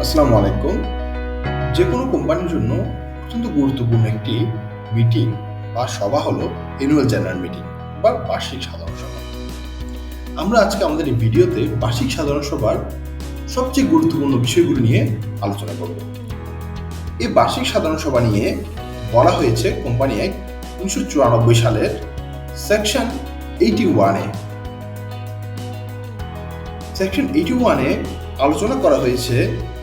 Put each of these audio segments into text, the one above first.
আসসালামু আলাইকুম। যে কোনো কোম্পানির জন্য অত্যন্ত গুরুত্বপূর্ণ একটি মিটিং বা সভা হলো অ্যানুয়াল জেনারেল মিটিং বা বার্ষিক সাধারণ সভা। আমরা আজকে আমাদের এই ভিডিওতে বার্ষিক সাধারণ সভার সবচেয়ে গুরুত্বপূর্ণ বিষয়গুলো নিয়ে আলোচনা করব। এই বার্ষিক সাধারণ সভা নিয়ে বলা হয়েছে কোম্পানি অ্যাক্ট 1994 সালের সেকশন 81-এ। সেকশন 81-এ আলোচনা করা হয়েছে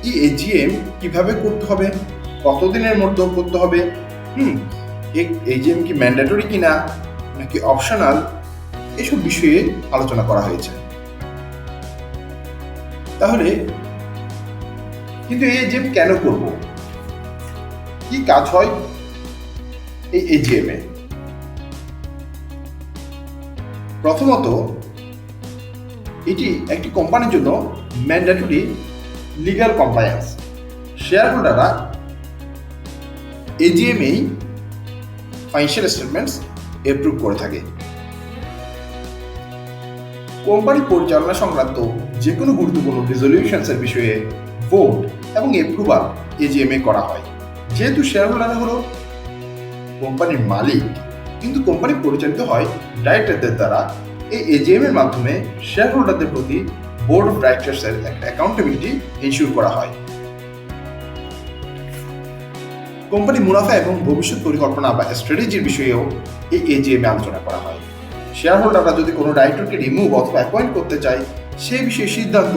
এই এজিএম কিভাবে করতে হবে, কতদিনের মধ্যে করতে হবে, এজিএম কি ম্যান্ডেটরি কিনা নাকি অপশনাল, এসব বিষয়ে আলোচনা করা হয়েছে। তাহলে কিন্তু এই এজিএম কেন করব, কি কাজ হয় এই এজিএম এ? প্রথমত, এটি একটি কোম্পানির জন্য ম্যান্ডেটরি লিগ্যাল কমপ্লায়েন্স। শেয়ার হোল্ডাররা এজিএমএই ফাইন্যান্সিয়াল স্টেটমেন্টস অ্যাপ্রুভ করে থাকে। কোম্পানি পরিচালনা সংক্রান্ত যে কোনো গুরুত্বপূর্ণ রেজলিউশনসের বিষয়ে ভোট এবং অ্যাপ্রুভাল এজিএমএ করা হয়। যেহেতু শেয়ার হোল্ডাররা হলো কোম্পানির মালিক, কিন্তু কোম্পানি পরিচালিত হয় ডাইরেক্টরদের দ্বারা, এই এজিএম এর মাধ্যমে শেয়ার হোল্ডারদের প্রতি বোর্ড অফ ডাইরেক্টরসের একটা অ্যাকাউন্টেবিলিটি এনশিওর করা হয়। কোম্পানি মুনাফা এবং ভবিষ্যৎ পরিকল্পনা বা স্ট্র্যাটেজির বিষয়েও এই এজিএম এ আলোচনা করা হয়। শেয়ার হোল্ডাররা যদি কোনো ডাইরেক্টরকে রিমুভ অথবা অ্যাপয়েন্ট করতে চায়, সেই বিষয়ে সিদ্ধান্ত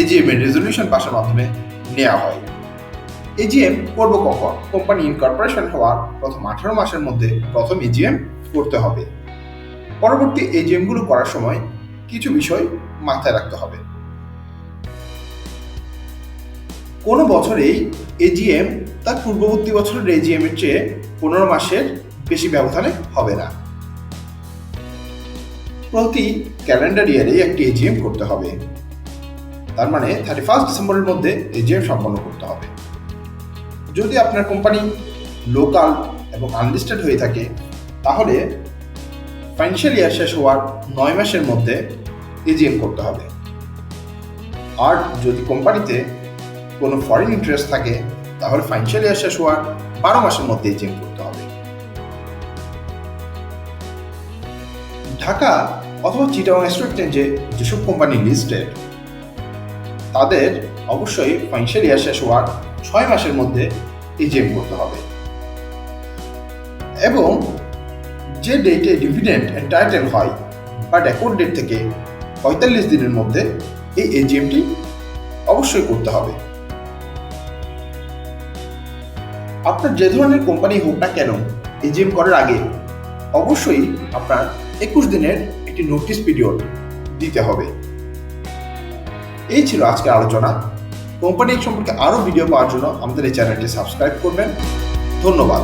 এজিএম এর রেজলিউশন পাসের মাধ্যমে নেওয়া হয়। এজিএম করব কখন? কোম্পানি ইনকর্পোরেশন হওয়ার প্রথম 18 মাসের মধ্যে প্রথম এজিএম করতে হবে। পরবর্তী এজিএম গুলো করার সময় কিছু বিষয় মাথায় রাখতে হবে। কোনো বছরেই এজিএম তার পূর্ববর্তী বছরের এজিএম এর চেয়ে 15 মাসের বেশি ব্যবধানে হবে না। প্রতি ক্যালেন্ডার ইয়ারে একটি এজিএম করতে হবে। তার মানে 31 ডিসেম্বরের মধ্যে এজিএম সম্পন্ন করতে হবে। যদি আপনার কোম্পানি লোকাল এবং আনলিস্টেড হয়ে থাকে, তাহলে ফাইন্যান্সিয়াল ইয়ার শেষ হওয়ার 9 মাসের মধ্যে এজিএম করতে হবে। আর যদি কোম্পানিতে কোনো ফরেন ইন্টারেস্ট থাকে, তাহলে ফাইন্যান্সিয়াল ইয়ার শেষ হওয়ার 12 মাসের মধ্যে এজিএম করতে হবে। ঢাকা অথবা চিটাগং স্টক এক্সচেঞ্জে যেসব কোম্পানি লিস্টেড, তাদের অবশ্যই ফাইন্যান্সিয়াল ইয়ার শেষ হওয়ার 6 মাসের মধ্যে এজিএম করতে হবে। এবং যে ডেটে ডিভিডেন্ড এন্টাইটেল হয় বা রেকর্ড ডেট থেকে 45 দিনের মধ্যে এই এজিএমটি অবশ্যই করতে হবে। আপনার যে ধরনের কোম্পানি হোক না কেন, এজিএম করার আগে অবশ্যই আপনার 21 দিনের একটি নোটিশ পিরিয়ড দিতে হবে। এই ছিল আজকের আলোচনা। কোম্পানি সম্পর্কে আরও ভিডিও পাওয়ার জন্য আমাদের এই চ্যানেলটি সাবস্ক্রাইব করবেন। ধন্যবাদ।